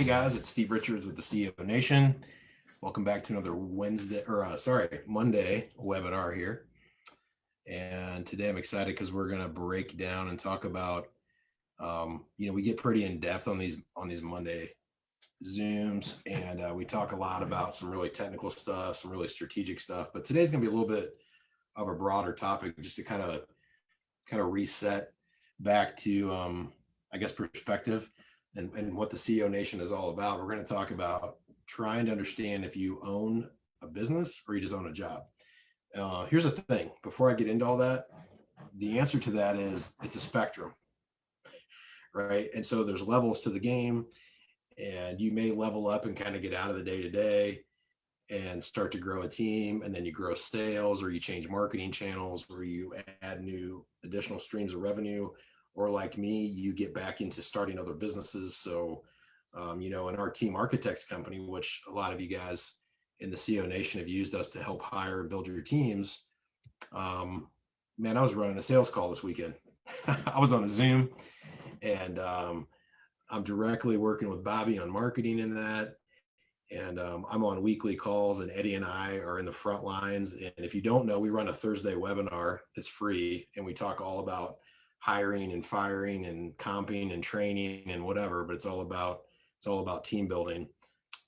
guys, it's Steve Richards with the CEO Nation. Welcome back to another Monday webinar here. And today I'm excited because we're going to break down and talk about, we get pretty in depth on these Monday Zooms, and we talk a lot about some really technical stuff, some really strategic stuff. But today's going to be a little bit of a broader topic, just to kind of reset back to, perspective. And what the CEO Nation is all about. We're going to talk about trying to understand if you own a business or you just own a job. Here's the thing, before I get into all that, the answer to that is it's a spectrum, right? And so there's levels to the game, and you may level up and kind of get out of the day-to-day and start to grow a team, and then you grow sales, or you change marketing channels, or you add new additional streams of revenue. Or like me, you get back into starting other businesses. So, in our team architects company, which a lot of you guys in the CEO Nation have used us to help hire and build your teams. I was running a sales call this weekend. I was on a Zoom, and I'm directly working with Bobby on marketing in that. And I'm on weekly calls, and Eddie and I are in the front lines. And if you don't know, we run a Thursday webinar that's free, and we talk all about hiring and firing and comping and training and whatever, but it's all about team building.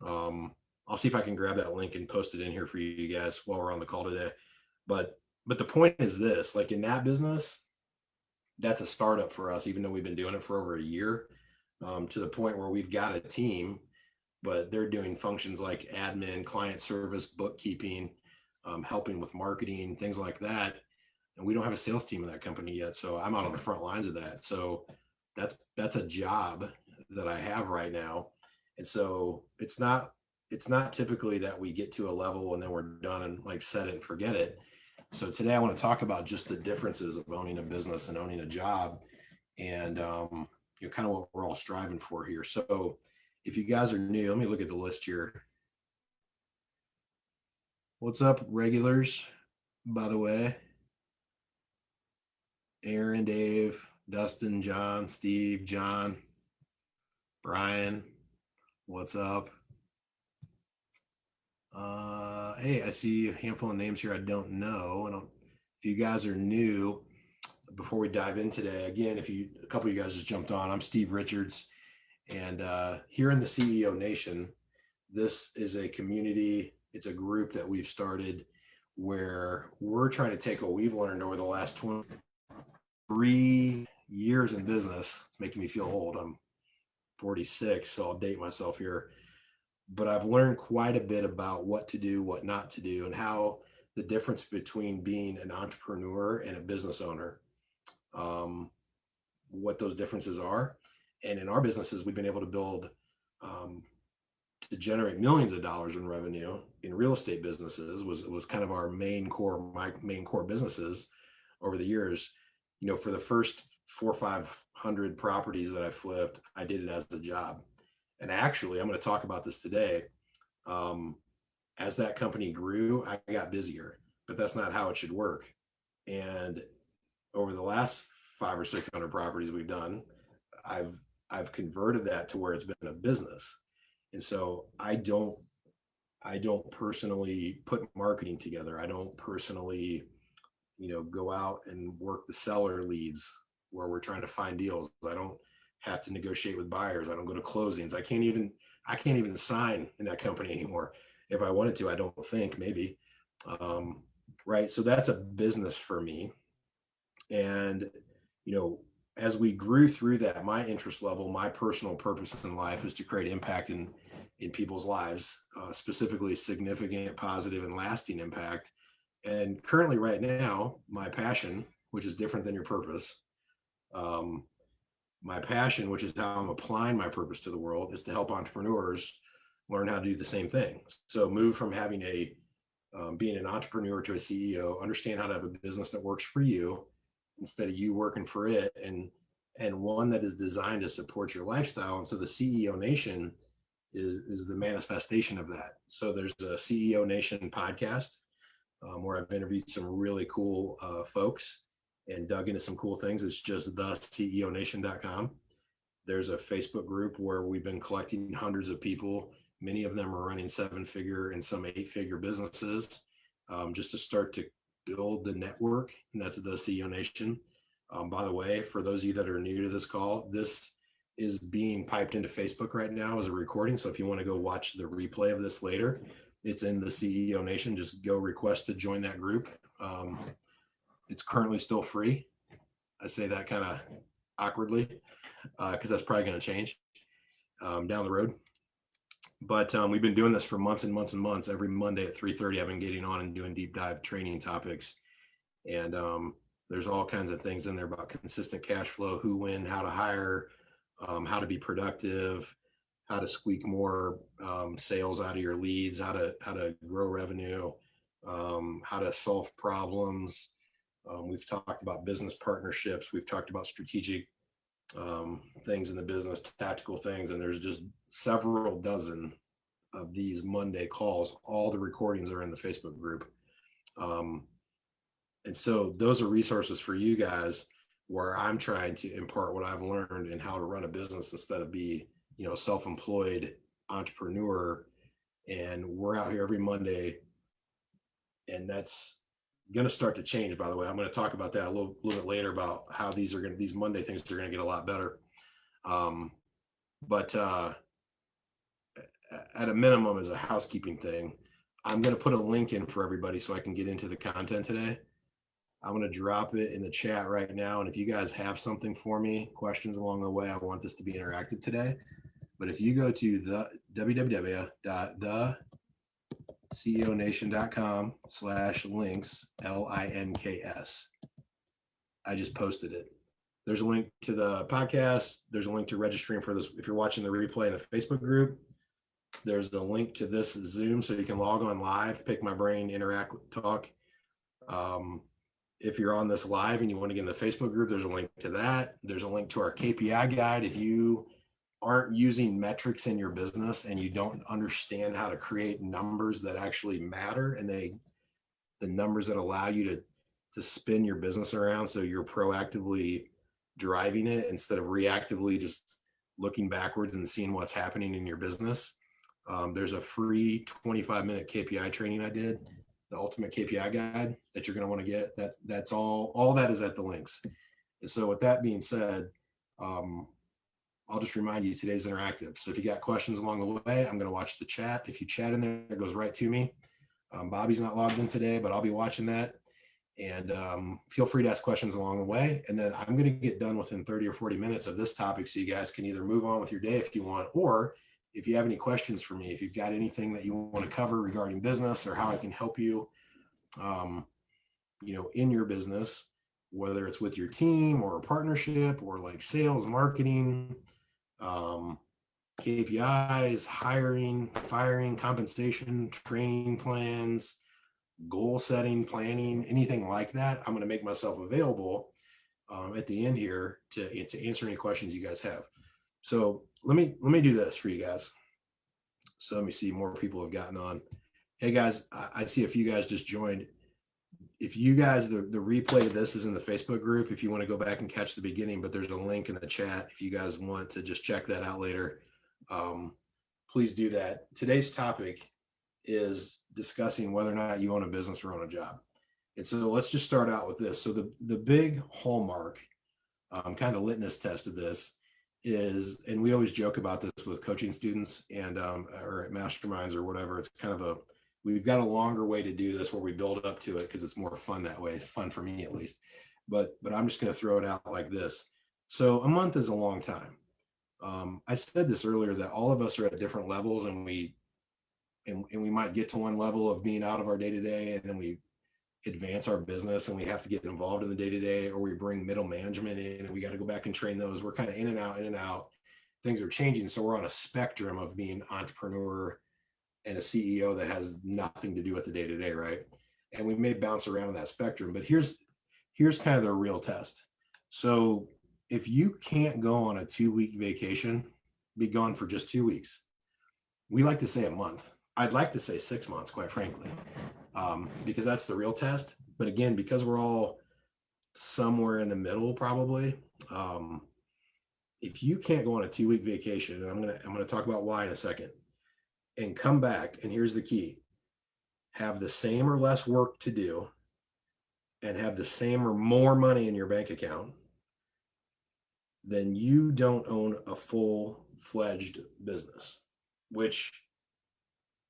I'll see if I can grab that link and post it in here for you guys while we're on the call today. But the point is this, like in that business, that's a startup for us, even though we've been doing it for over a year, to the point where we've got a team, but they're doing functions like admin, client service, bookkeeping, helping with marketing, things like that. And we don't have a sales team in that company yet. So I'm out on the front lines of that. So that's a job that I have right now. And so it's not typically that we get to a level and then we're done and like set it and forget it. So today I want to talk about just the differences of owning a business and owning a job, and kind of what we're all striving for here. So if you guys are new, let me look at the list here. What's up, regulars, by the way? Aaron, Dave, Dustin, John, Steve, John, Brian, what's up? Hey, I see a handful of names here I don't know. And if you guys are new, before we dive in today, again, a couple of you guys just jumped on, I'm Steve Richards. And here in the CEO Nation, this is a community, it's a group that we've started where we're trying to take what we've learned over the last 23 years in business. It's making me feel old. I'm 46, so I'll date myself here. But I've learned quite a bit about what to do, what not to do, and how the difference between being an entrepreneur and a business owner, what those differences are. And in our businesses, we've been able to build, to generate millions of dollars in revenue in real estate businesses was kind of our main core businesses over the years. For the first 400 or 500 properties that I flipped, I did it as a job. And actually, I'm going to talk about this today. As that company grew, I got busier, but that's not how it should work. And over the last 500 or 600 properties we've done, I've converted that to where it's been a business. And so I don't personally put marketing together. I don't personally, go out and work the seller leads where we're trying to find deals. I don't have to negotiate with buyers. I don't go to closings. I can't even sign in that company anymore. If I wanted to, I don't think, maybe. Right. So that's a business for me. And, as we grew through that, my interest level, my personal purpose in life is to create impact in people's lives, specifically significant, positive, and lasting impact. And currently right now, my passion, which is different than your purpose, my passion, which is how I'm applying my purpose to the world, is to help entrepreneurs learn how to do the same thing. So move from having being an entrepreneur to a CEO, understand how to have a business that works for you instead of you working for it, and one that is designed to support your lifestyle. And so the CEO Nation is the manifestation of that. So there's a CEO Nation podcast where I've interviewed some really cool folks and dug into some cool things. It's just theceonation.com. There's a Facebook group where we've been collecting hundreds of people. Many of them are running 7-figure and some 8-figure businesses, just to start to build the network. And that's the CEO Nation. By the way, for those of you that are new to this call, this is being piped into Facebook right now as a recording. So if you want to go watch the replay of this later, it's in the CEO Nation. Just go request to join that group. It's currently still free. I say that kind of awkwardly because that's probably going to change down the road. But we've been doing this for months and months and months. Every Monday at 3:30, I've been getting on and doing deep dive training topics. And there's all kinds of things in there about consistent cash flow, who, when, how to hire, how to be productive, how to squeak more sales out of your leads, how to grow revenue, how to solve problems. We've talked about business partnerships. We've talked about strategic things in the business, tactical things, and there's just several dozen of these Monday calls. All the recordings are in the Facebook group. And so those are resources for you guys where I'm trying to impart what I've learned and how to run a business instead of be, a self-employed entrepreneur. And we're out here every Monday, and that's going to start to change. By the way, I'm going to talk about that a little bit later about how these Monday things are going to get a lot better. But at a minimum, as a housekeeping thing, I'm going to put a link in for everybody so I can get into the content today. I'm going to drop it in the chat right now. And if you guys have something for me, questions along the way, I want this to be interactive today. But if you go to the www.theCEONation.com/links, LINKS. I just posted it. There's a link to the podcast. There's a link to registering for this. If you're watching the replay in the Facebook group, there's a link to this Zoom so you can log on live, pick my brain, interact, talk. If you're on this live and you want to get in the Facebook group, there's a link to that. There's a link to our KPI guide. If you aren't using metrics in your business and you don't understand how to create numbers that actually matter, and the numbers that allow you to spin your business around so you're proactively driving it instead of reactively just looking backwards and seeing what's happening in your business. There's a free 25-minute KPI training I did, the ultimate KPI guide, that you're going to want to get. That's all that is at the links. And so with that being said, I'll just remind you, today's interactive. So if you got questions along the way, I'm going to watch the chat. If you chat in there, it goes right to me. Bobby's not logged in today, but I'll be watching that. And feel free to ask questions along the way. And then I'm going to get done within 30 or 40 minutes of this topic, so you guys can either move on with your day if you want, or if you have any questions for me, if you've got anything that you want to cover regarding business or how I can help you, in your business, whether it's with your team or a partnership or like sales, marketing, KPIs, hiring, firing, compensation, training plans, goal setting, planning, anything like that, I'm going to make myself available at the end here to answer any questions you guys have. So let me do this for you guys. So let me see, more people have gotten on. Hey guys, I see a few guys just joined. If you guys, the replay of this is in the Facebook group, if you want to go back and catch the beginning, but there's a link in the chat if you guys want to just check that out later. Please do that. Today's topic is discussing whether or not you own a business or own a job. And so let's just start out with this. So the big hallmark, kind of litmus test of this is, and we always joke about this with coaching students and or at masterminds or whatever, it's kind of we've got a longer way to do this where we build up to it because it's more fun that way, fun for me at least. But I'm just going to throw it out like this. So a month is a long time. I said this earlier that all of us are at different levels, and we might get to one level of being out of our day-to-day, and then we advance our business and we have to get involved in the day-to-day, or we bring middle management in and we got to go back and train those. We're kind of in and out. Things are changing. So we're on a spectrum of being entrepreneur and a CEO that has nothing to do with the day-to-day, right? And we may bounce around that spectrum, but here's kind of the real test. So if you can't go on a 2-week vacation, be gone for just 2 weeks. We like to say a month. I'd like to say 6 months, quite frankly, because that's the real test. But again, because we're all somewhere in the middle, probably, if you can't go on a 2-week vacation, and I'm gonna talk about why in a second, and come back, and here's the key: have the same or less work to do, and have the same or more money in your bank account, then you don't own a full-fledged business. Which,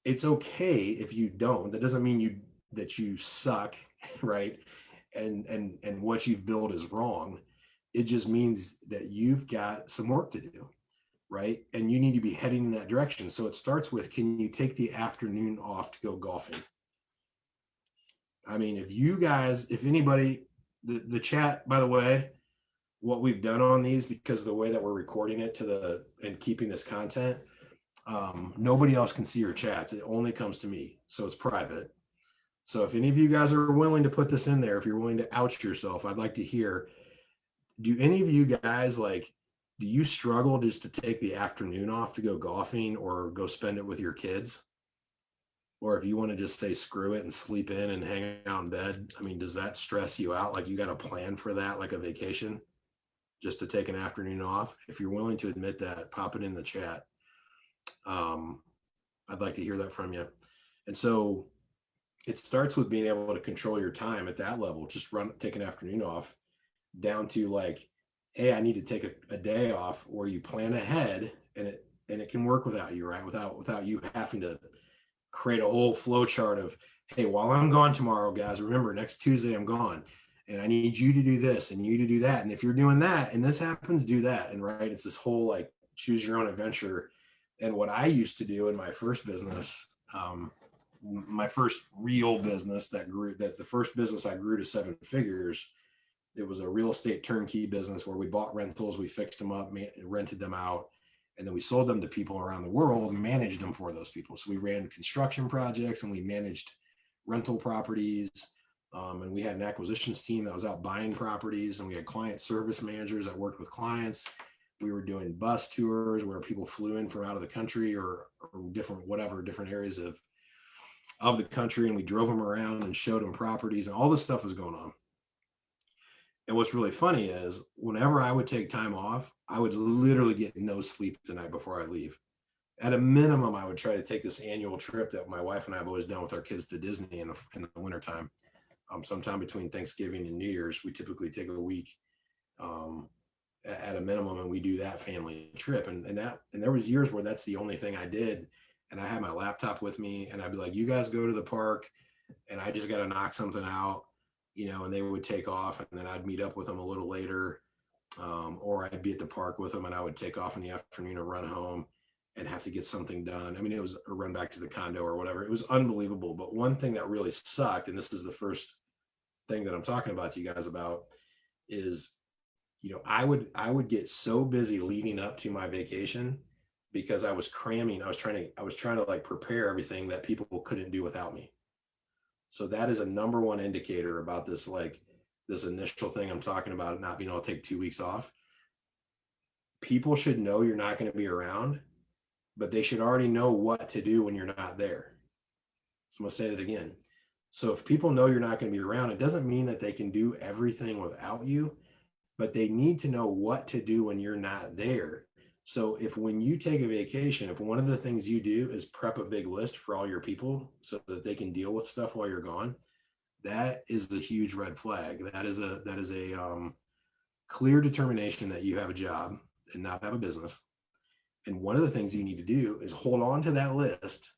it's okay if you don't. That doesn't mean that you suck, right? And what you've built is wrong. It just means that you've got some work to do, right? And you need to be heading in that direction. So it starts with, can you take the afternoon off to go golfing? I mean, if anybody, the chat, by the way, what we've done on these, because of the way that we're recording it and keeping this content, nobody else can see your chats. It only comes to me. So it's private. So if any of you guys are willing to put this in there, if you're willing to out yourself, I'd like to hear, do any of you guys, like, do you struggle just to take the afternoon off to go golfing or go spend it with your kids? Or if you want to just say screw it and sleep in and hang out in bed, I mean, does that stress you out? Like, you got a plan for that, like a vacation, just to take an afternoon off? If you're willing to admit that, pop it in the chat. I'd like to hear that from you. And so it starts with being able to control your time at that level. Just take an afternoon off, down to like, hey, I need to take a day off, where you plan ahead, and it can work without you, right? Without you having to create a whole flow chart of, hey, while I'm gone tomorrow, guys, remember, next Tuesday I'm gone, and I need you to do this and you to do that. And if you're doing that and this happens, do that. And right, it's this whole like choose your own adventure. And what I used to do in my first business, my first real business the first business I grew to 7 figures, it was a real estate turnkey business where we bought rentals, we fixed them up, rented them out, and then we sold them to people around the world, managed them for those people. So we ran construction projects and we managed rental properties. And we had an acquisitions team that was out buying properties, and we had client service managers that worked with clients. We were doing bus tours where people flew in from out of the country or different areas of the country, and we drove them around and showed them properties, and all this stuff was going on. And what's really funny is, whenever I would take time off, I would literally get no sleep the night before I leave. At a minimum, I would try to take this annual trip that my wife and I have always done with our kids to Disney in the wintertime. Sometime between Thanksgiving and New Year's, we typically take a week at a minimum, and we do that family trip. And there was years where that's the only thing I did. And I had my laptop with me, and I'd be like, you guys go to the park, and I just got to knock something out, and they would take off, and then I'd meet up with them a little later. Or I'd be at the park with them, and I would take off in the afternoon and run home and have to get something done. I mean, it was a run back to the condo or whatever. It was unbelievable. But one thing that really sucked, and this is the first thing that I'm talking about to you guys about, is, I would get so busy leading up to my vacation, because I was cramming. I was trying to like prepare everything that people couldn't do without me. So that is a number one indicator about this, like this initial thing I'm talking about, not being able to take 2 weeks off. People should know you're not going to be around, but they should already know what to do when you're not there. So I'm going to say that again. So if people know you're not going to be around, it doesn't mean that they can do everything without you, but they need to know what to do when you're not there. So if, when you take a vacation, if one of the things you do is prep a big list for all your people so that they can deal with stuff while you're gone, that is a huge red flag. That is a clear determination that you have a job and not have a business. And one of the things you need to do is hold on to that list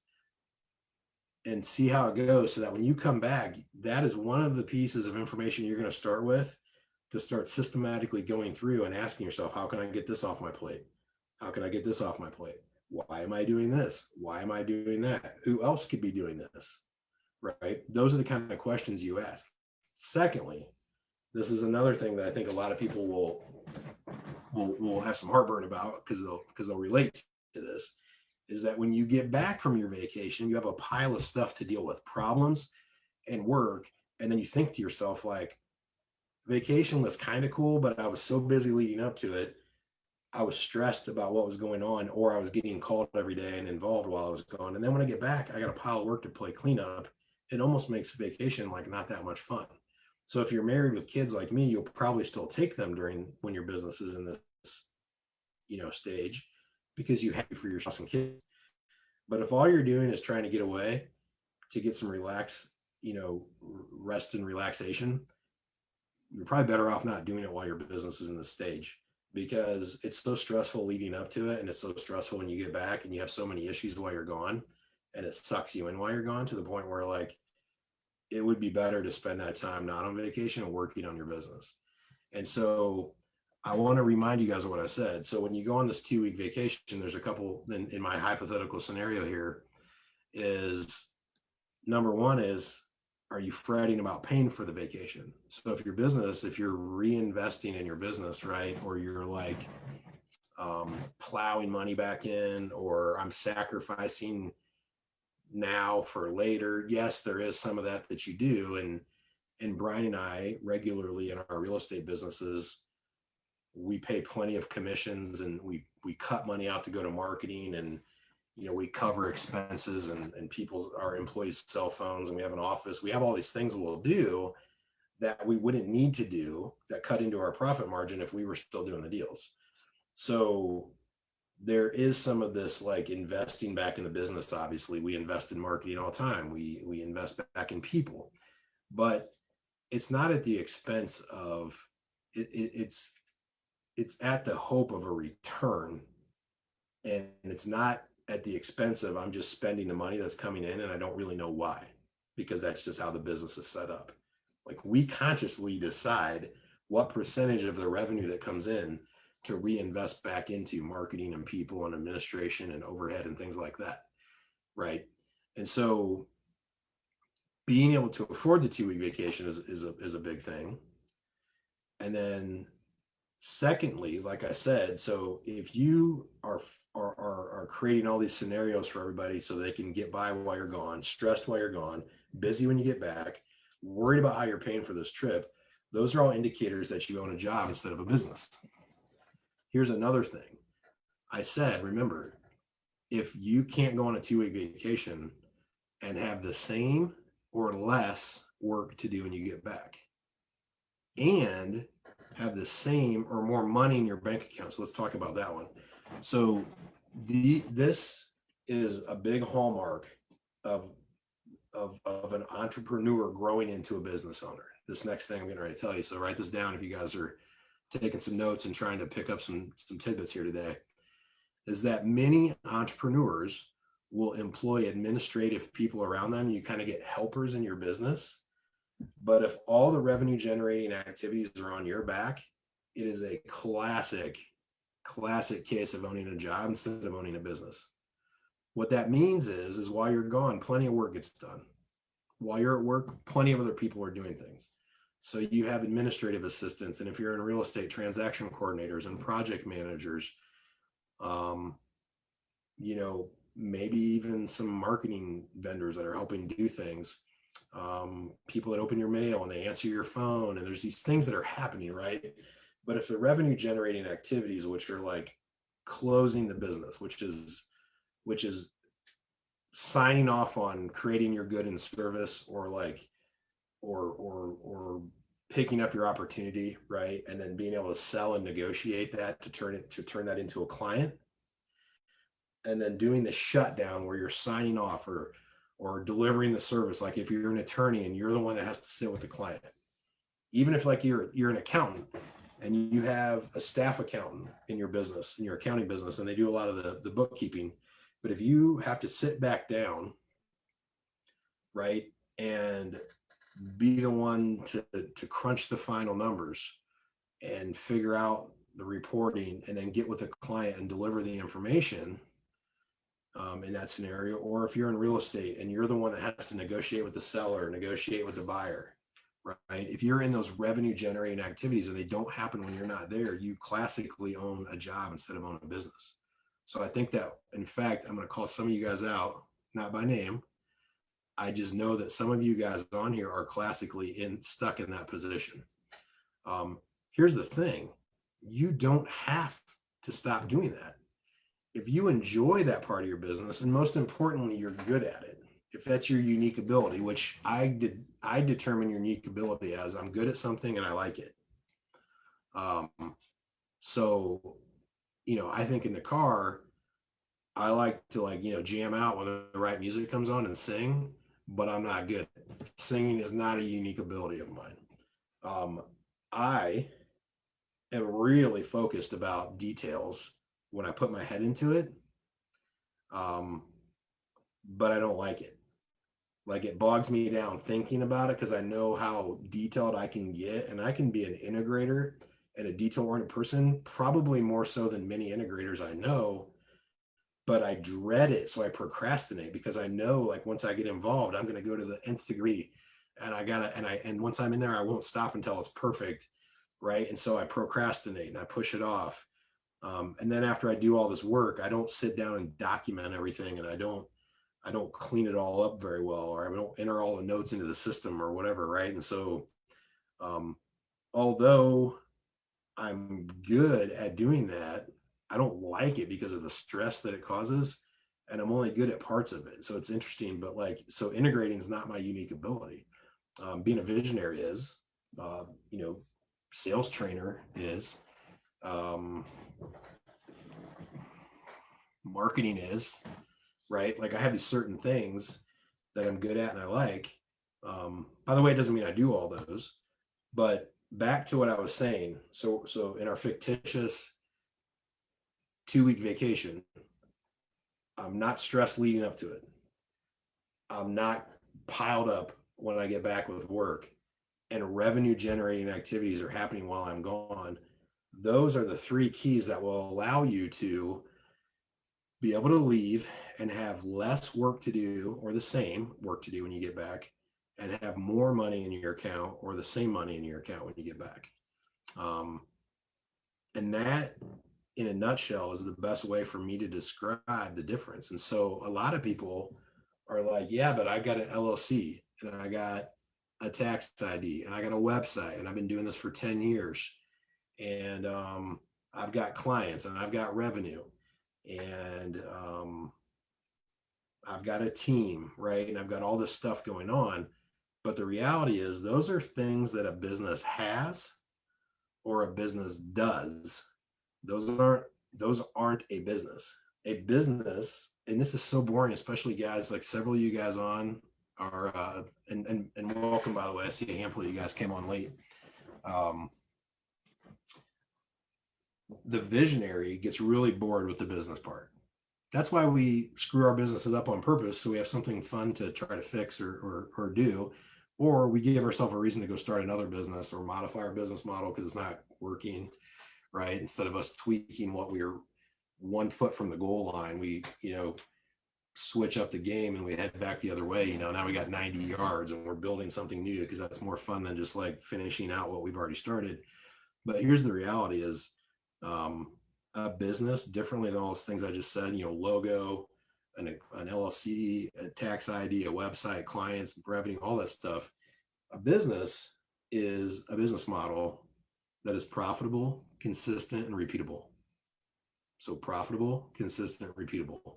and see how it goes, so that when you come back, that is one of the pieces of information you're going to start with, to start systematically going through and asking yourself, how can I get this off my plate? How can I get this off my plate? Why am I doing this? Why am I doing that? Who else could be doing this? Right? Those are the kind of questions you ask. Secondly, this is another thing that I think a lot of people will have some heartburn about, because they'll relate to this, is that when you get back from your vacation, you have a pile of stuff to deal with, problems and work. And then you think to yourself, like, vacation was kind of cool, but I was so busy leading up to it, I was stressed about what was going on, or I was getting called every day and involved while I was gone. And then when I get back, I got a pile of work to play cleanup. It almost makes vacation like not that much fun. So if you're married with kids like me, you'll probably still take them when your business is in this stage, because you have for your spouse and kids. But if all you're doing is trying to get away to get some rest and relaxation, you're probably better off not doing it while your business is in this stage, because it's so stressful leading up to it. And it's so stressful when you get back and you have so many issues while you're gone, and it sucks you in while you're gone, to the point where like, it would be better to spend that time not on vacation and working on your business. And so I want to remind you guys of what I said. So when you go on this 2-week vacation, there's a couple in my hypothetical scenario here. Is number one is, are you fretting about paying for the vacation? So if you're reinvesting in your business, right? Or you're like plowing money back in, or I'm sacrificing now for later. Yes, there is some of that you do. And Brian and I regularly in our real estate businesses, we pay plenty of commissions, and we cut money out to go to marketing, and we cover expenses and our employees' cell phones, and we have an office. We have all these things we'll do that we wouldn't need to do, that cut into our profit margin if we were still doing the deals. So there is some of this like investing back in the business. Obviously, we invest in marketing all the time. We invest back in people, but it's not at the expense of it. It's at the hope of a return, and it's not at the expense of I'm just spending the money that's coming in and I don't really know why, because that's just how the business is set up. Like, we consciously decide what percentage of the revenue that comes in to reinvest back into marketing and people and administration and overhead and things like that, right? And so being able to afford the 2-week vacation is a big thing. And then secondly, like I said, so if you are creating all these scenarios for everybody so they can get by while you're gone, stressed while you're gone, busy when you get back, worried about how you're paying for this trip, those are all indicators that you own a job instead of a business. Here's another thing. I said, remember, if you can't go on a 2-week vacation and have the same or less work to do when you get back, and have the same or more money in your bank account. So let's talk about that one. So this is a big hallmark of an entrepreneur growing into a business owner. This next thing I'm getting ready to tell you. So write this down if you guys are taking some notes and trying to pick up some tidbits here today. Is that many entrepreneurs will employ administrative people around them. You kind of get helpers in your business. But if all the revenue generating activities are on your back, it is a classic case of owning a job instead of owning a business. What that means is while you're gone, plenty of work gets done. While you're at work, plenty of other people are doing things. So you have administrative assistants, and if you're in real estate, transaction coordinators and project managers, maybe even some marketing vendors that are helping do things. People that open your mail and they answer your phone, and there's these things that are happening, right? But if the revenue generating activities, which are like closing the business, which is signing off on creating your good and service, or like or picking up your opportunity, right? And then being able to sell and negotiate that to turn that into a client, and then doing the shutdown where you're signing off or delivering the service. Like if you're an attorney and you're the one that has to sit with the client, even if like you're an accountant and you have a staff accountant in your business, in your accounting business, and they do a lot of the bookkeeping, but if you have to sit back down, right, and be the one to crunch the final numbers and figure out the reporting and then get with a client and deliver the information, in that scenario, or if you're in real estate and you're the one that has to negotiate with the seller, negotiate with the buyer, right? If you're in those revenue generating activities and they don't happen when you're not there, you classically own a job instead of own a business. So I think that, in fact, I'm going to call some of you guys out, not by name. I just know that some of you guys on here are classically stuck in that position. Here's the thing. You don't have to stop doing that. If you enjoy that part of your business, and most importantly, you're good at it, if that's your unique ability, which I determine your unique ability as I'm good at something and I like it. So I think in the car, I like to jam out when the right music comes on and sing, but I'm not good. Singing is not a unique ability of mine. I am really focused about details when I put my head into it, um, but I don't like it. Like it bogs me down thinking about it because I know how detailed I can get, and I can be an integrator and a detail-oriented person, probably more so than many integrators I know. But I dread it, so I procrastinate because I know like once I get involved, I'm going to go to the nth degree, and and once I'm in there, I won't stop until it's perfect, right? And so I procrastinate and I push it off. And then after I do all this work, I don't sit down and document everything, and I don't clean it all up very well, or I don't enter all the notes into the system or whatever, right? And so, um, although I'm good at doing that, I don't like it because of the stress that it causes, and I'm only good at parts of it. So it's interesting, but so integrating is not my unique ability. Being a visionary is, uh, you know, sales trainer is, um, marketing is, right? Like I have these certain things that I'm good at and I like. By the way, it doesn't mean I do all those, but back to what I was saying. So in our fictitious 2-week vacation, I'm not stressed leading up to it. I'm not piled up when I get back with work, and revenue generating activities are happening while I'm gone. Those are the three keys that will allow you to be able to leave and have less work to do or the same work to do when you get back, and have more money in your account or the same money in your account when you get back. Um, and that, in a nutshell, is the best way for me to describe the difference. And so a lot of people are like, yeah, but I got an LLC and I got a tax ID and I got a website and I've been doing this for 10 years. And I've got clients and I've got revenue, and I've got a team, right? And I've got all this stuff going on. But the reality is, those are things that a business has or a business does. Those aren't a business. A business, and this is so boring, especially guys like several of you guys on are and welcome, by the way. I see a handful of you guys came on late. Um, the visionary gets really bored with the business part. That's why we screw our businesses up on purpose, so we have something fun to try to fix or do, or we give ourselves a reason to go start another business or modify our business model because it's not working, right? Instead of us tweaking what we're 1 foot from the goal line, we switch up the game and we head back the other way. Now we got 90 yards and we're building something new because that's more fun than just like finishing out what we've already started. But here's the reality is, um, a business, differently than all those things I just said, logo, an LLC, a tax ID, a website, clients, revenue, all that stuff. A business is a business model that is profitable, consistent, and repeatable. So profitable, consistent, repeatable.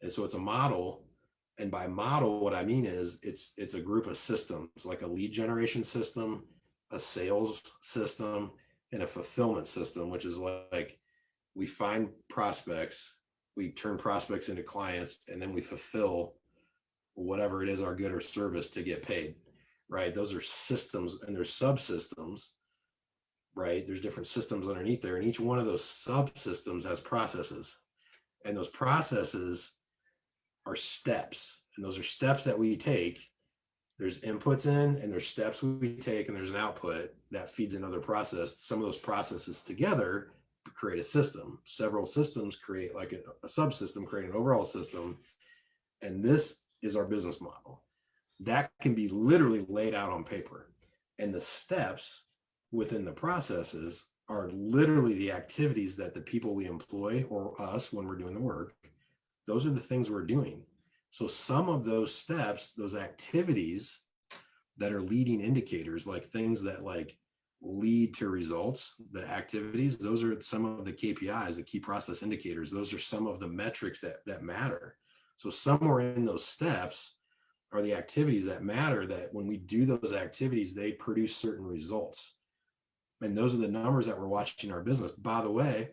And so it's a model. And by model, what I mean is it's a group of systems, like a lead generation system, a sales system, and a fulfillment system, which is like we find prospects, we turn prospects into clients, and then we fulfill whatever it is, our good or service, to get paid, right? Those are systems, and there's subsystems, right? There's different systems underneath there, and each one of those subsystems has processes, and those processes are steps, and those are steps that we take. There's inputs in, and there's steps we take, and there's an output that feeds another process. Some of those processes together create a system. Several systems create like a subsystem, create an overall system. And this is our business model. That can be literally laid out on paper. And the steps within the processes are literally the activities that the people we employ, or us when we're doing the work, those are the things we're doing. So some of those steps, those activities that are leading indicators, like things that like lead to results, the activities, those are some of the KPIs, the key process indicators. Those are some of the metrics that matter. So somewhere in those steps are the activities that matter, that when we do those activities, they produce certain results. And those are the numbers that we're watching our business. By the way,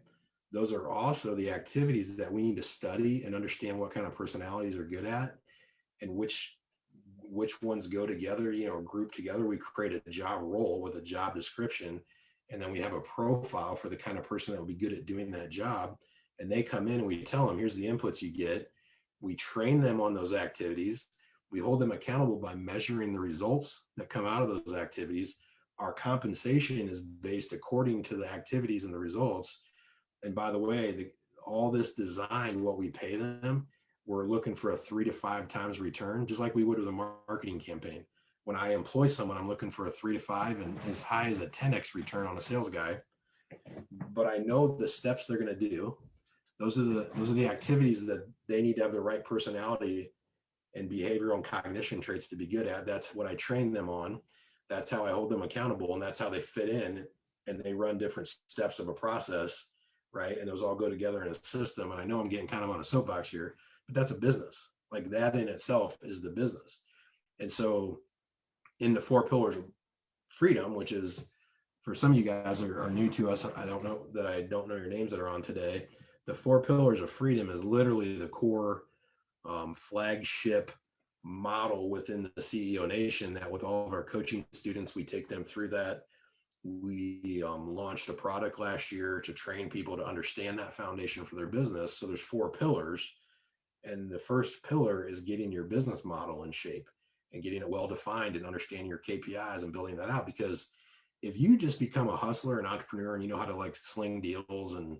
those are also the activities that we need to study and understand what kind of personalities are good at, and which ones go together, group together. We create a job role with a job description, and then we have a profile for the kind of person that will be good at doing that job. And they come in and we tell them, here's the inputs you get. We train them on those activities. We hold them accountable by measuring the results that come out of those activities. Our compensation is based according to the activities and the results. And by the way, all this design, what we pay them, we're looking for a 3 to 5 times return, just like we would with a marketing campaign. When I employ someone, I'm looking for a 3 to 5 and as high as a 10x return on a sales guy. But I know the steps they're going to do. Those are the activities that they need to have the right personality and behavioral and cognition traits to be good at. That's what I train them on. That's how I hold them accountable, and that's how they fit in, and they run different steps of a process, right? And those all go together in a system. And I know I'm getting kind of on a soapbox here, but that's a business. Like that in itself is the business. And so in the 4 pillars of freedom, which is, for some of you guys are new to us, I don't know your names that are on today. The 4 pillars of freedom is literally the core flagship model within the CEO Nation, that with all of our coaching students, we take them through that. We launched a product last year to train people to understand that foundation for their business. So there's 4 pillars. And the first pillar is getting your business model in shape and getting it well defined and understanding your KPIs and building that out. Because if you just become a hustler, an entrepreneur, and you know how to like sling deals and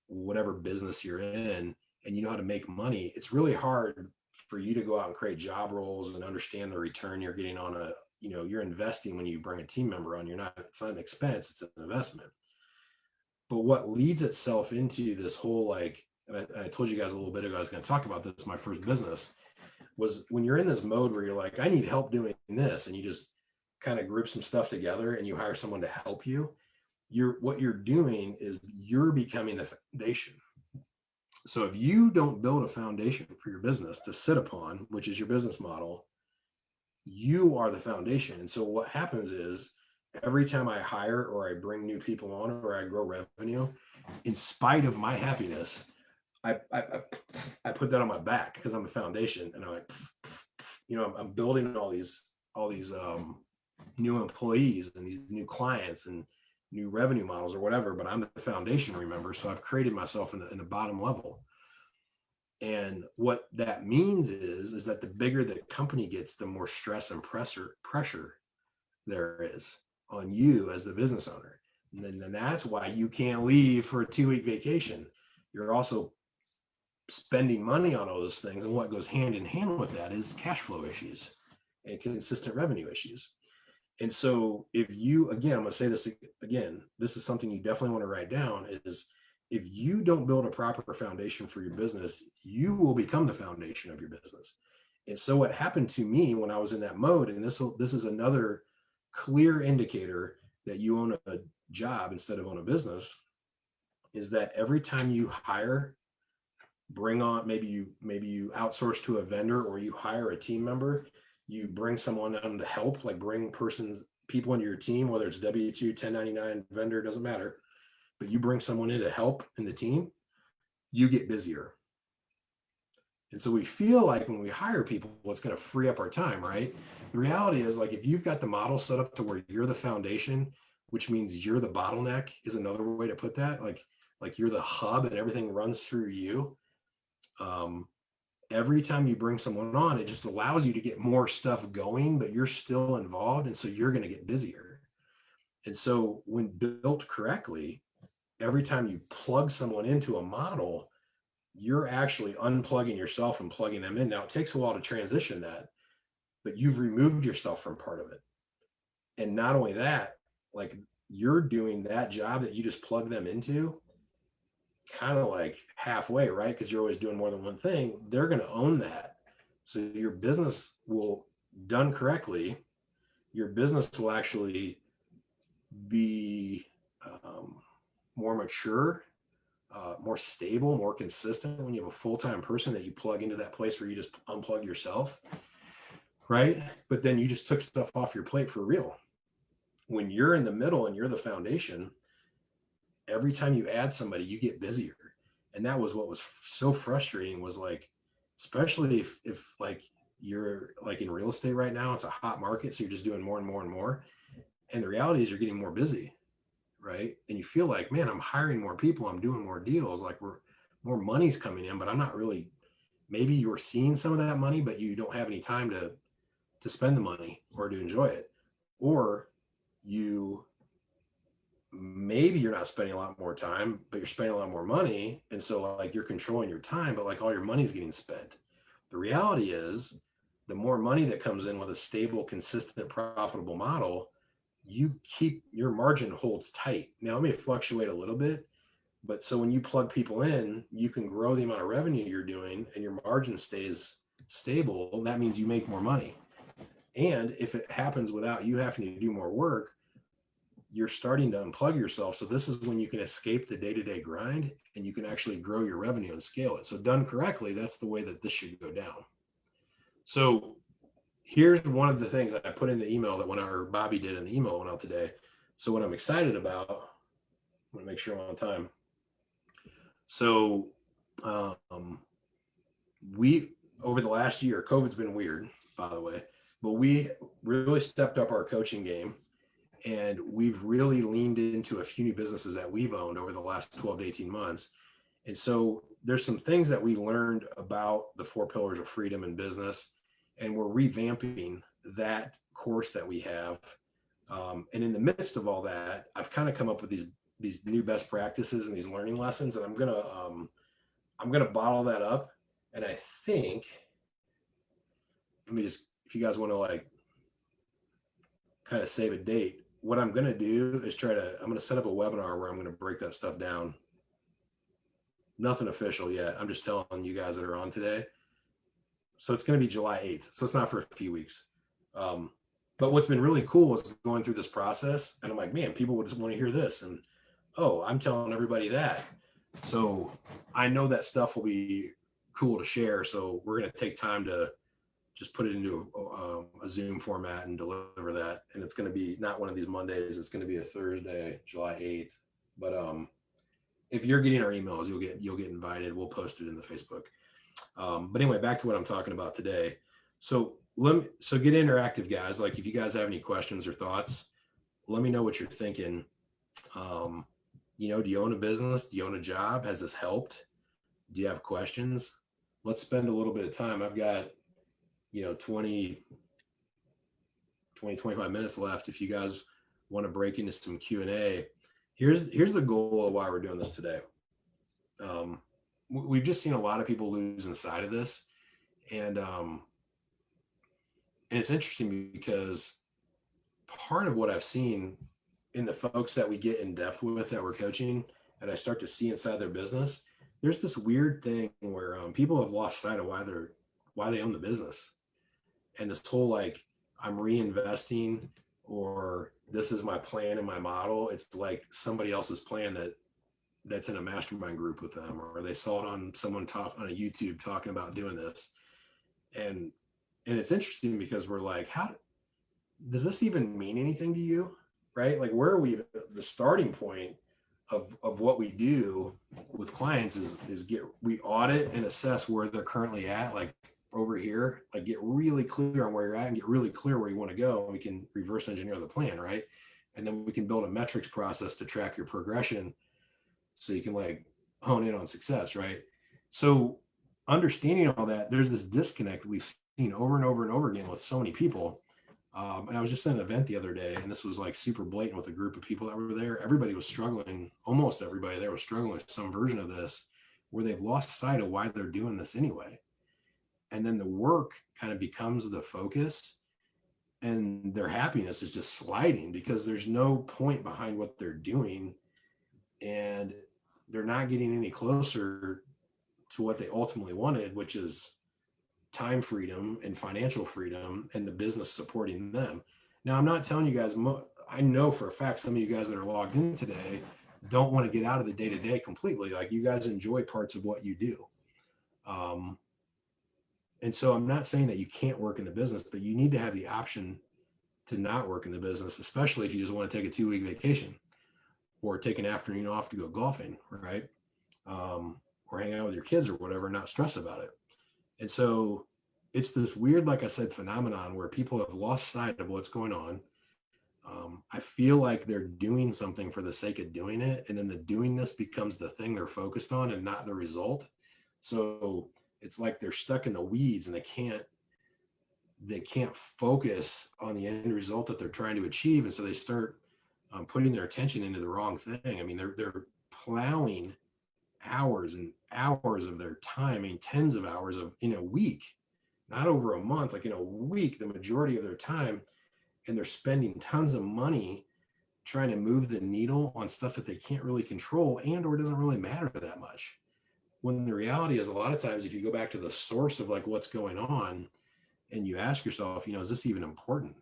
whatever business you're in, and you know how to make money, it's really hard for you to go out and create job roles and understand the return you're getting on you're investing when you bring a team member on. It's not an expense, it's an investment. But what leads itself into this whole and I told you guys a little bit ago I was going to talk about this, my first business, was when you're in this mode where you're like, I need help doing this, and you just kind of group some stuff together and you hire someone to help you. What you're doing is you're becoming the foundation. So if you don't build a foundation for your business to sit upon, which is your business model, you are the foundation. And so what happens is every time I hire or I bring new people on or I grow revenue, in spite of my happiness, I put that on my back because I'm the foundation. And I'm like, I'm building all these new employees and these new clients and new revenue models or whatever, but I'm the foundation, remember? So I've created myself in the bottom level. And what that means is that the bigger the company gets, the more stress and pressure there is on you as the business owner. And then that's why you can't leave for a 2-week vacation. You're also spending money on all those things. And what goes hand in hand with that is cash flow issues and consistent revenue issues. And so if you, again, I'm going to say this again, this is something you definitely want to write down, is if you don't build a proper foundation for your business, you will become the foundation of your business. And so what happened to me when I was in that mode, and this is another clear indicator that you own a job instead of own a business, is that every time you hire, bring on, maybe you outsource to a vendor or you hire a team member, you bring someone on to help, like bring people into your team, whether it's W-2, 1099, vendor, doesn't matter, but you bring someone in to help in the team, you get busier. And so we feel like when we hire people, it's going to free up our time, right? The reality is, like, if you've got the model set up to where you're the foundation, which means you're the bottleneck, is another way to put that. Like you're the hub and everything runs through you. Every time you bring someone on, it just allows you to get more stuff going, but you're still involved. And so you're going to get busier. And so when built correctly, every time you plug someone into a model, you're actually unplugging yourself and plugging them in. Now, it takes a while to transition that, but you've removed yourself from part of it. And not only that, like, you're doing that job that you just plug them into kind of like halfway, right? Because you're always doing more than one thing. They're going to own that. So your business will, done correctly, your business will actually be more mature, more stable, more consistent when you have a full-time person that you plug into that place where you just unplug yourself, right? But then you just took stuff off your plate for real. When you're in the middle and you're the foundation, every time you add somebody, you get busier. And that was what was so frustrating, was like, especially if like you're like in real estate right now, it's a hot market. So you're just doing more and more and more. And the reality is you're getting more busy, right? And you feel like, man, I'm hiring more people, I'm doing more deals, like more money's coming in, but I'm not really, maybe you're seeing some of that money, but you don't have any time to spend the money or to enjoy it. Or you, maybe you're not spending a lot more time, but you're spending a lot more money. And so like you're controlling your time, but like all your money's getting spent. The reality is the more money that comes in with a stable, consistent, profitable model, you keep your margin holds tight. Now it may fluctuate a little bit, but so when you plug people in, you can grow the amount of revenue you're doing and your margin stays stable. That means you make more money. And if it happens without you having to do more work, you're starting to unplug yourself. So this is when you can escape the day-to-day grind and you can actually grow your revenue and scale it. So done correctly, that's the way that this should go down. So here's one of the things that I put in the email that Bobby did in the email went out today. So what I'm excited about, I want to make sure I'm on time. So we, over the last year, COVID's been weird, by the way, but we really stepped up our coaching game. And we've really leaned into a few new businesses that we've owned over the last 12 to 18 months. And so there's some things that we learned about the 4 pillars of freedom in business, and we're revamping that course that we have. And in the midst of all that, I've kind of come up with these new best practices and these learning lessons, and I'm gonna bottle that up. And I think, let me just, if you guys want to like kind of save a date, what I'm going to do is I'm going to set up a webinar where I'm going to break that stuff down. Nothing official yet. I'm just telling you guys that are on today. So it's going to be July 8th. So it's not for a few weeks. But what's been really cool is going through this process, and I'm like, man, people would just want to hear this. And, oh, I'm telling everybody that. So I know that stuff will be cool to share. So we're going to take time to just put it into a Zoom format and deliver that. And it's going to be not one of these Mondays. It's going to be a Thursday, July 8th. But if you're getting our emails, you'll get invited. We'll post it in the Facebook. But anyway, back to what I'm talking about today. So get interactive, guys. Like if you guys have any questions or thoughts, let me know what you're thinking. Do you own a business? Do you own a job? Has this helped? Do you have questions? Let's spend a little bit of time. I've got 20, 25 minutes left. If you guys want to break into some Q&A, here's the goal of why we're doing this today. We've just seen a lot of people losing sight of this. And it's interesting because part of what I've seen in the folks that we get in depth with that we're coaching, and I start to see inside their business, there's this weird thing where people have lost sight of why they own the business. And this whole like, I'm reinvesting, or this is my plan and my model. It's like somebody else's plan that's in a mastermind group with them, or they saw it on someone on a YouTube talking about doing this. And it's interesting because we're like, how does this even mean anything to you? Right? Like, where are we? The starting point of what we do with clients is we audit and assess where they're currently at, like over here, like get really clear on where you're at and get really clear where you want to go. And we can reverse engineer the plan, right? And then we can build a metrics process to track your progression so you can like hone in on success, right? So understanding all that, there's this disconnect we've seen over and over and over again with so many people. And I was just at an event the other day, and this was like super blatant with a group of people that were there. Everybody was struggling. Almost everybody there was struggling with some version of this, where they've lost sight of why they're doing this anyway. And then the work kind of becomes the focus, and their happiness is just sliding because there's no point behind what they're doing, and they're not getting any closer to what they ultimately wanted, which is time freedom and financial freedom, and the business supporting them. Now, I'm not telling you guys, I know for a fact some of you guys that are logged in today don't want to get out of the day-to-day completely. Like, you guys enjoy parts of what you do. And so I'm not saying that you can't work in the business, but you need to have the option to not work in the business, especially if you just want to take a 2-week vacation. or take an afternoon off to go golfing, right? Or hang out with your kids or whatever, and not stress about it. And so it's this weird, like I said, phenomenon where people have lost sight of what's going on. I feel like they're doing something for the sake of doing it, and then the doingness becomes the thing they're focused on and not the result. So it's like they're stuck in the weeds and they can't focus on the end result that they're trying to achieve, and so they start putting their attention into the wrong thing. I mean, they're plowing hours and hours of their time, I mean, tens of hours of in a week, not over a month, like in a week, the majority of their time, and they're spending tons of money trying to move the needle on stuff that they can't really control and or doesn't really matter that much. When the reality is, a lot of times, if you go back to the source of like what's going on and you ask yourself, is this even important?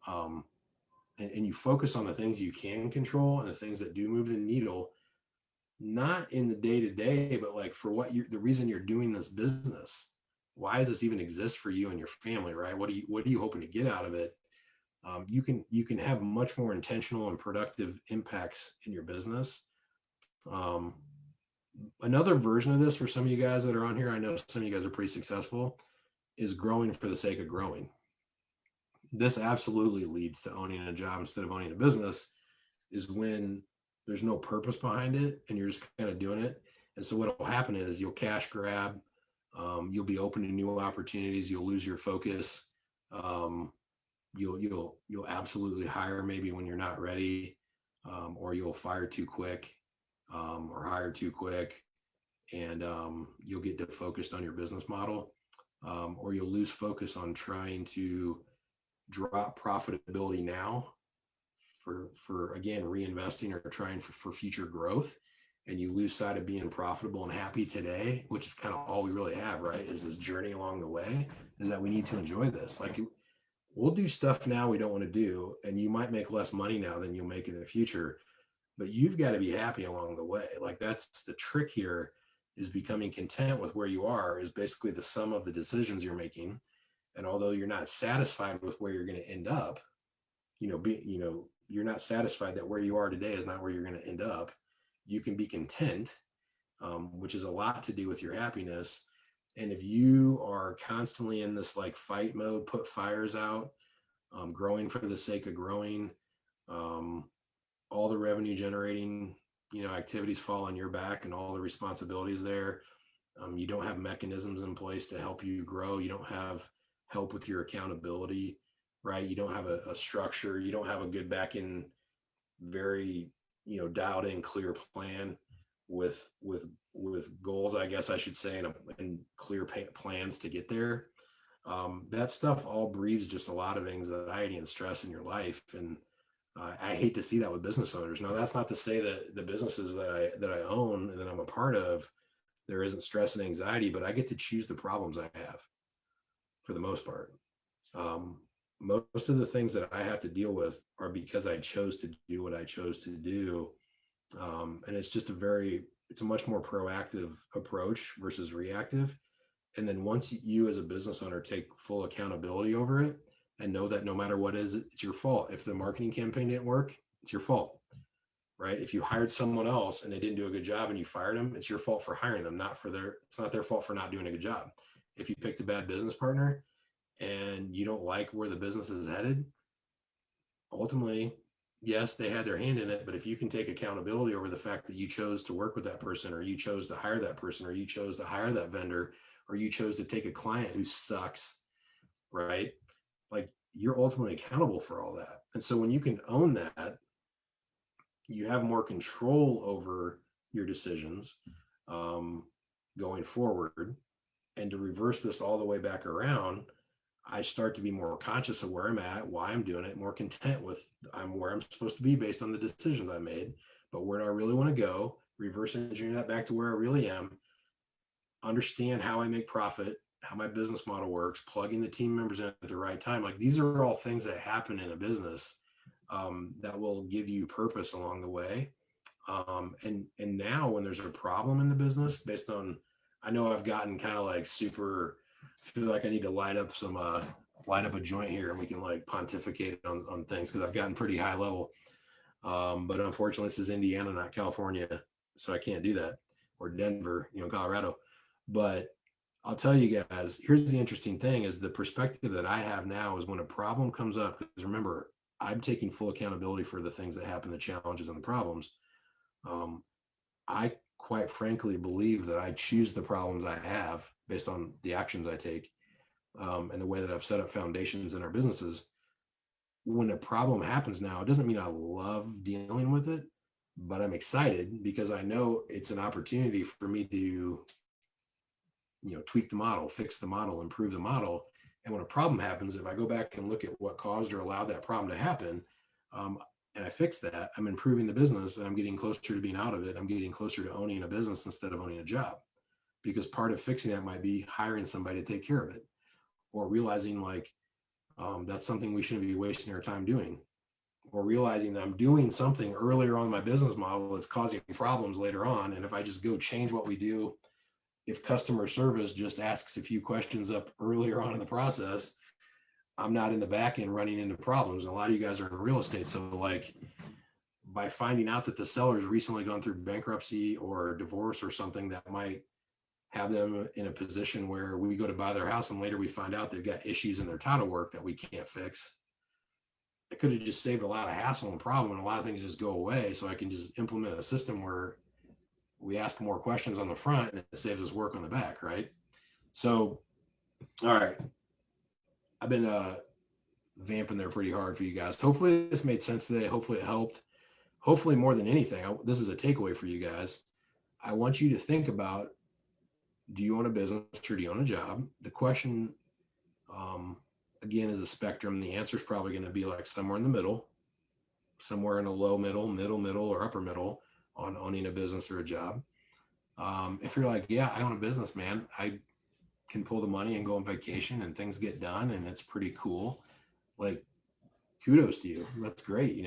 Um, and you focus on the things you can control and the things that do move the needle, not in the day to day, but like for the reason you're doing this business. Why does this even exist for you and your family, right? What are you hoping to get out of it? You can have much more intentional and productive impacts in your business. Another version of this for some of you guys that are on here, I know some of you guys are pretty successful, is growing for the sake of growing. This absolutely leads to owning a job instead of owning a business, is when there's no purpose behind it and you're just kind of doing it. And so what will happen is you'll cash grab, you'll be open to new opportunities, you'll lose your focus, you'll absolutely hire maybe when you're not ready, or you'll fire too quick, or hire too quick, and you'll get defocused on your business model, or you'll lose focus on trying to drop profitability now for again reinvesting or trying for future growth, and you lose sight of being profitable and happy today, which is kind of all we really have, right? Is this journey along the way, is that we need to enjoy this. Like, we'll do stuff now we don't want to do, and you might make less money now than you'll make in the future, but you've got to be happy along the way. Like, that's the trick here, is becoming content with where you are is basically the sum of the decisions you're making. And although you're not satisfied with where you're going to end up, you're not satisfied that where you are today is not where you're going to end up. You can be content, which is a lot to do with your happiness. And if you are constantly in this like fight mode, put fires out, growing for the sake of growing, all the revenue generating, activities fall on your back and all the responsibilities there. You don't have mechanisms in place to help you grow. You don't have help with your accountability, right? You don't have a structure. You don't have a good back in, very, dialed in, clear plan with goals, I guess I should say, and clear plans to get there. That stuff all breeds just a lot of anxiety and stress in your life. And I hate to see that with business owners. Now, that's not to say that the businesses that I own and that I'm a part of, there isn't stress and anxiety, but I get to choose the problems I have for the most part. Most of the things that I have to deal with are because I chose to do what I chose to do. And it's just it's a much more proactive approach versus reactive. And then once you as a business owner take full accountability over it and know that no matter what it is, it's your fault. If the marketing campaign didn't work, it's your fault, right? If you hired someone else and they didn't do a good job and you fired them, it's your fault for hiring them, it's not their fault for not doing a good job. If you picked a bad business partner and you don't like where the business is headed, ultimately, yes, they had their hand in it, but if you can take accountability over the fact that you chose to work with that person, or you chose to hire that person, or you chose to hire that vendor, or you chose to take a client who sucks, right? Like, you're ultimately accountable for all that. And so when you can own that, you have more control over your decisions going forward. And to reverse this all the way back around, I start to be more conscious of where I'm at, why I'm doing it, more content with I'm where I'm supposed to be based on the decisions I made. But where do I really want to go? Reverse engineer that back to where I really am. Understand how I make profit, how my business model works, plugging the team members in at the right time. Like, these are all things that happen in a business that will give you purpose along the way. And now when there's a problem in the business, based on, I know I've gotten kind of like super, I feel like I need to light up a joint here and we can like pontificate on things, because I've gotten pretty high level. But unfortunately, this is Indiana, not California, so I can't do that, or Denver, Colorado. But I'll tell you guys, here's the interesting thing: is the perspective that I have now is when a problem comes up. Because remember, I'm taking full accountability for the things that happen, the challenges and the problems. Um, I quite frankly believe that I choose the problems I have based on the actions I take, and the way that I've set up foundations in our businesses. When a problem happens now, it doesn't mean I love dealing with it, but I'm excited because I know it's an opportunity for me to, tweak the model, fix the model, improve the model. And when a problem happens, if I go back and look at what caused or allowed that problem to happen, um, and I fix that, I'm improving the business and I'm getting closer to being out of it. I'm getting closer to owning a business instead of owning a job, because part of fixing that might be hiring somebody to take care of it, or realizing like, that's something we shouldn't be wasting our time doing, or realizing that I'm doing something earlier on in my business model that's causing problems later on. And if I just go change what we do, if customer service just asks a few questions up earlier on in the process, I'm not in the back end running into problems. And a lot of you guys are in real estate. So like, by finding out that the seller's recently gone through bankruptcy or divorce or something that might have them in a position where we go to buy their house and later we find out they've got issues in their title work that we can't fix, I could have just saved a lot of hassle and problem, and a lot of things just go away. So I can just implement a system where we ask more questions on the front and it saves us work on the back, right? So, all right, I've been vamping there pretty hard for you guys. Hopefully this made sense today. Hopefully it helped. Hopefully more than anything, this is a takeaway for you guys. I want you to think about, do you own a business or do you own a job? The question, um, again, is a spectrum. The answer is probably going to be like somewhere in the middle, somewhere in a low middle, or upper middle on owning a business or a job. If you're like, yeah, I own a business, man, I can pull the money and go on vacation and things get done and it's pretty cool. Like, kudos to you. That's great,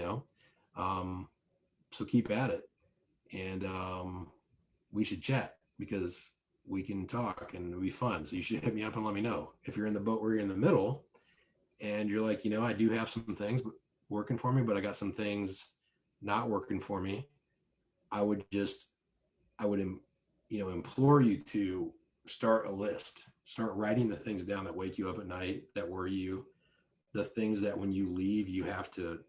Um, so keep at it. And we should chat because we can talk and it'll be fun. So you should hit me up and let me know. If you're in the boat where you're in the middle and you're like, I do have some things working for me, but I got some things not working for me. I would implore you to start a list, start writing the things down that wake you up at night, that worry you, the things that when you leave, you have to,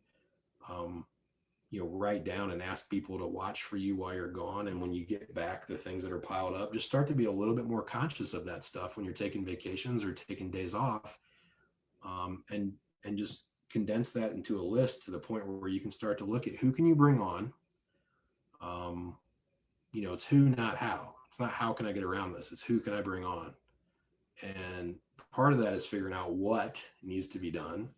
write down and ask people to watch for you while you're gone. And when you get back, the things that are piled up, just start to be a little bit more conscious of that stuff when you're taking vacations or taking days off. And just condense that into a list to the point where you can start to look at who can you bring on. It's who, not how. It's not how can I get around this, it's who can I bring on. And part of that is figuring out what needs to be done,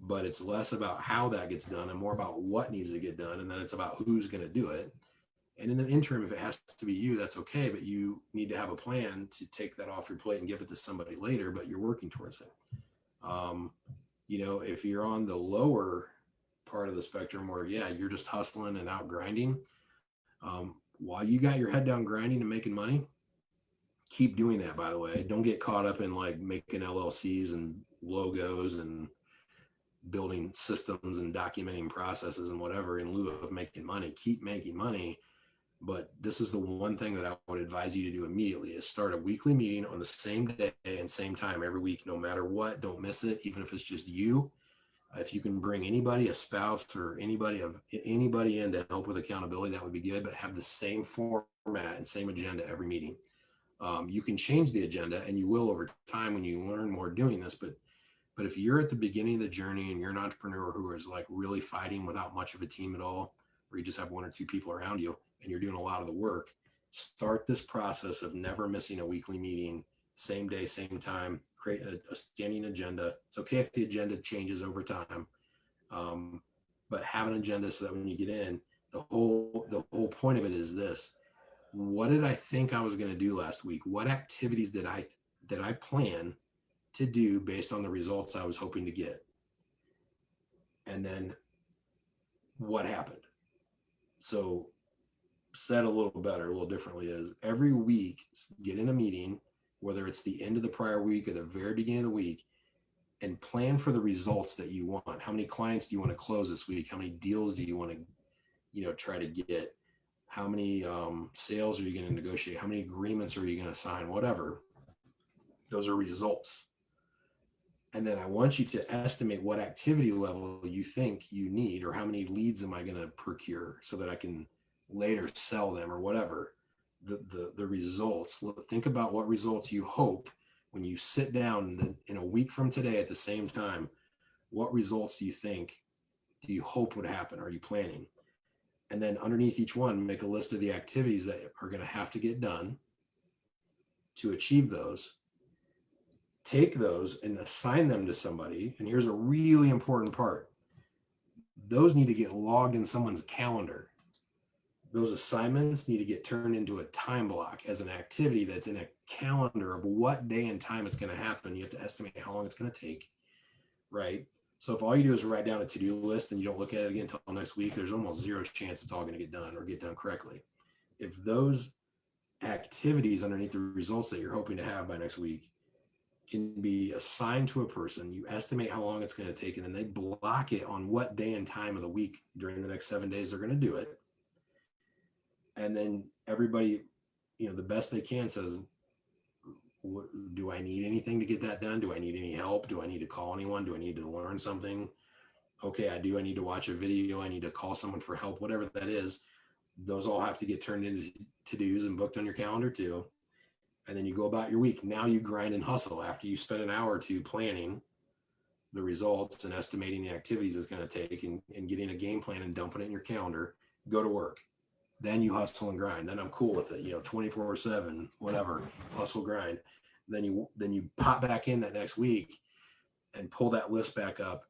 but it's less about how that gets done and more about what needs to get done. And then it's about who's going to do it. And in the interim, if it has to be you, that's okay, but you need to have a plan to take that off your plate and give it to somebody later, but you're working towards it. If you're on the lower part of the spectrum where, yeah, you're just hustling and out grinding, while you got your head down grinding and making money, keep doing that, by the way. Don't get caught up in like making LLCs and logos and building systems and documenting processes and whatever in lieu of making money. Keep making money. But this is the one thing that I would advise you to do immediately is start a weekly meeting on the same day and same time every week, no matter what. Don't miss it, even if it's just you. If you can bring anybody, a spouse or anybody in to help with accountability, that would be good, but have the same format and same agenda every meeting. You can change the agenda, and you will over time when you learn more doing this, but if you're at the beginning of the journey and you're an entrepreneur who is like really fighting without much of a team at all, or you just have one or two people around you and you're doing a lot of the work, start this process of never missing a weekly meeting, same day, same time, create a standing agenda. It's okay if the agenda changes over time, but have an agenda so that when you get in, the whole point of it is this: what did I think I was going to do last week? What activities did I plan to do based on the results I was hoping to get? And then what happened? So said a little better, a little differently, is every week get in a meeting, whether it's the end of the prior week or the very beginning of the week, and plan for the results that you want. How many clients do you want to close this week? How many deals do you want to, try to get? How many sales are you going to negotiate? How many agreements are you going to sign? Whatever. Those are results. And then I want you to estimate what activity level you think you need, or how many leads am I going to procure so that I can later sell them, or whatever. The results. Think about what results you hope when you sit down in a week from today at the same time. What results do you hope would happen? Are you planning? And then underneath each one, make a list of the activities that are going to have to get done to achieve those. Take those and assign them to somebody. And here's a really important part. Those need to get logged in someone's calendar. Those assignments need to get turned into a time block as an activity that's in a calendar of what day and time it's going to happen. You have to estimate how long it's going to take, right? So if all you do is write down a to-do list and you don't look at it again until next week, there's almost zero chance it's all going to get done or get done correctly. If those activities underneath the results that you're hoping to have by next week can be assigned to a person, you estimate how long it's going to take, and then they block it on what day and time of the week during the next 7 days they're going to do it. And then everybody, the best they can says, do I need anything to get that done? Do I need any help? Do I need to call anyone? Do I need to learn something? Okay, I do. I need to watch a video. I need to call someone for help, whatever that is. Those all have to get turned into to-dos and booked on your calendar too. And then you go about your week. Now you grind and hustle after you spend an hour or two planning the results and estimating the activities it's going to take, and getting a game plan and dumping it in your calendar. Go to work. Then you hustle and grind. Then I'm cool with it, 24/7, whatever, hustle, grind. Then you pop back in that next week and pull that list back up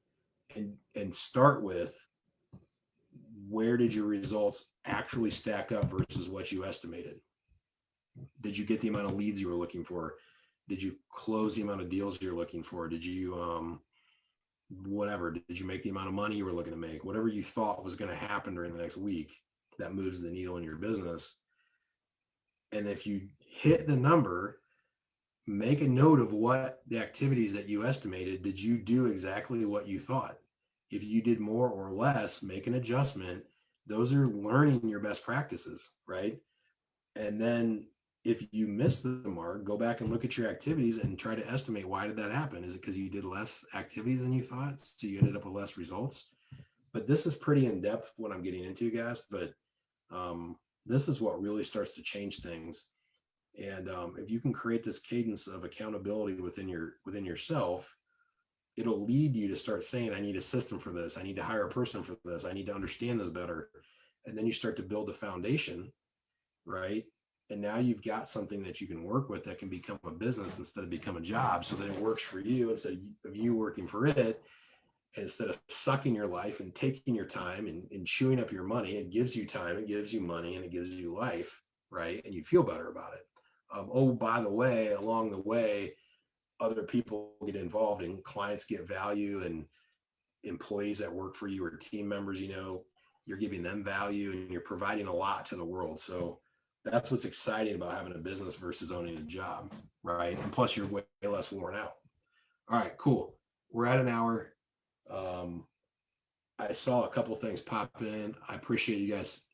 and start with, where did your results actually stack up versus what you estimated? Did you get the amount of leads you were looking for? Did you close the amount of deals you're looking for? Did you whatever, did you make the amount of money you were looking to make? Whatever you thought was going to happen during the next week that moves the needle in your business. And if you hit the number, make a note of what the activities that you estimated, did you do exactly what you thought? If you did more or less, make an adjustment. Those are learning your best practices, right? And then if you miss the mark, go back and look at your activities and try to estimate, why did that happen? Is it because you did less activities than you thought, so you ended up with less results? But this is pretty in depth what I'm getting into, guys. But this is what really starts to change things. And if you can create this cadence of accountability within yourself, it'll lead you to start saying, I need a system for this. I need to hire a person for this. I need to understand this better. And then you start to build a foundation, right? And now you've got something that you can work with that can become a business instead of become a job, so that it works for you instead of you working for it. And instead of sucking your life and taking your time and chewing up your money, it gives you time, it gives you money, and it gives you life, right? And you feel better about it. Oh, by the way, along the way, other people get involved and clients get value, and employees that work for you or team members, you're giving them value and you're providing a lot to the world. So that's what's exciting about having a business versus owning a job, right? And plus you're way less worn out. All right, cool. We're at an hour. I saw a couple things pop in. I appreciate you guys.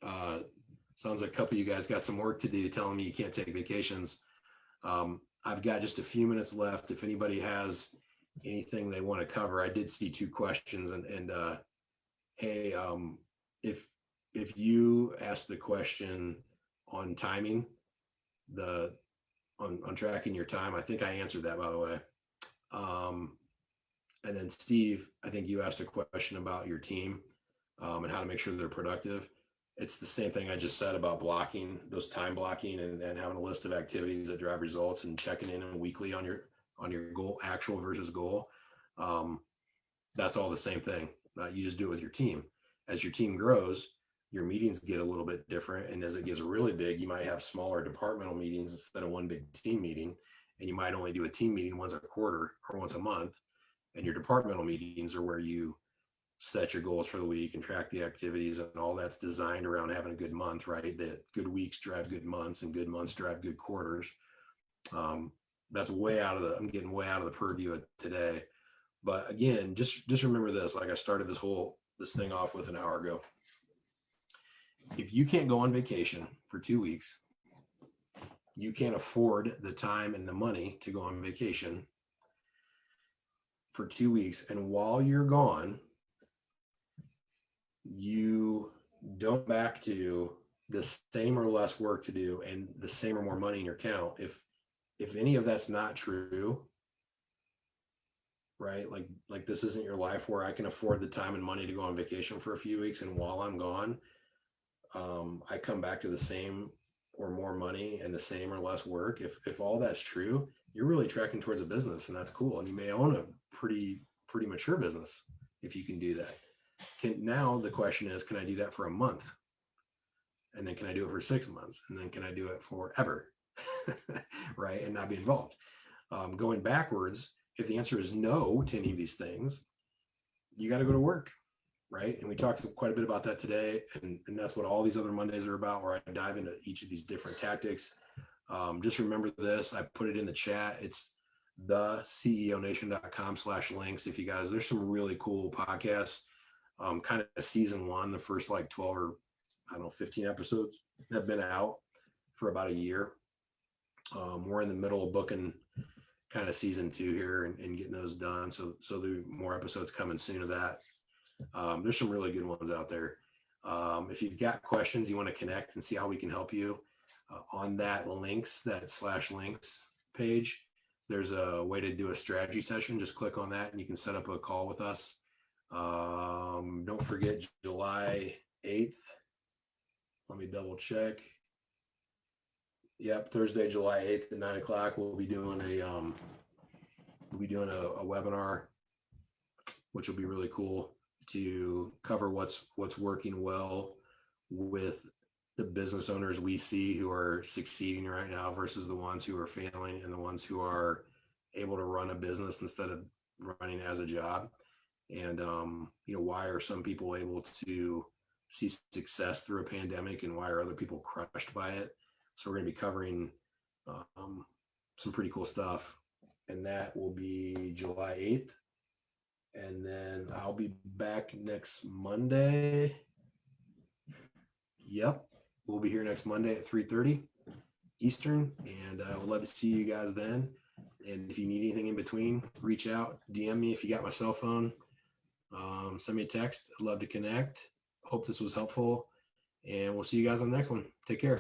Sounds like a couple of you guys got some work to do, telling me you can't take vacations. I've got just a few minutes left. If anybody has anything they want to cover, I did see 2 questions, and hey, if you asked the question on timing, on tracking your time, I think I answered that, by the way. And then Steve, I think you asked a question about your team and how to make sure they're productive. It's the same thing I just said about blocking, those time blocking, and having a list of activities that drive results, and checking in weekly on your goal, actual versus goal. That's all the same thing. You just do it with your team. As your team grows, your meetings get a little bit different. And as it gets really big, you might have smaller departmental meetings instead of one big team meeting. And you might only do a team meeting once a quarter or once a month. And your departmental meetings are where you set your goals for the week and track the activities, and all that's designed around having a good month, right? That good weeks drive good months, and good months drive good quarters. That's I'm getting way out of the purview of today. But again, just remember this, like I started this thing off with an hour ago. If you can't go on vacation for 2 weeks, you can't afford the time and the money to go on vacation for 2 weeks. And while you're gone, you don't back to the same or less work to do and the same or more money in your account. If any of that's not true, right? Like this isn't your life where I can afford the time and money to go on vacation for a few weeks, and while I'm gone, I come back to the same or more money and the same or less work. If all that's true, you're really tracking towards a business, and that's cool. And you may own a pretty mature business if you can do that. Now the question is, can I do that for a month? And then can I do it for 6 months? And then can I do it forever? Right? And not be involved. Going backwards, if the answer is no to any of these things, you got to go to work, right? And we talked quite a bit about that today. And that's what all these other Mondays are about, where I dive into each of these different tactics. Just remember this. I put it in the chat. It's theceonation.com/links. If you guys, there's some really cool podcasts, kind of season 1, the first like 12 or 15 episodes have been out for about a year. We're in the middle of booking kind of season 2 here and getting those done. So there more episodes coming soon of that. There's some really good ones out there. If you've got questions, you want to connect and see how we can help you, on that /links page, there's a way to do a strategy session. Just click on that and you can set up a call with us. Don't forget July 8th. Let me double check. Yep, Thursday, July 8th at 9:00. We'll be doing a webinar, which will be really cool, to cover what's working well with the business owners we see who are succeeding right now versus the ones who are failing, and the ones who are able to run a business instead of running as a job. And why are some people able to see success through a pandemic, and why are other people crushed by it? So we're going to be covering some pretty cool stuff, and that will be July 8th. And then I'll be back next Monday. Yep, we'll be here next Monday at 3:30 Eastern, and I would love to see you guys then. And if you need anything in between, reach out, DM me if you got my cell phone. Send me a text. I'd love to connect. Hope this was helpful, and we'll see you guys on the next one. Take care.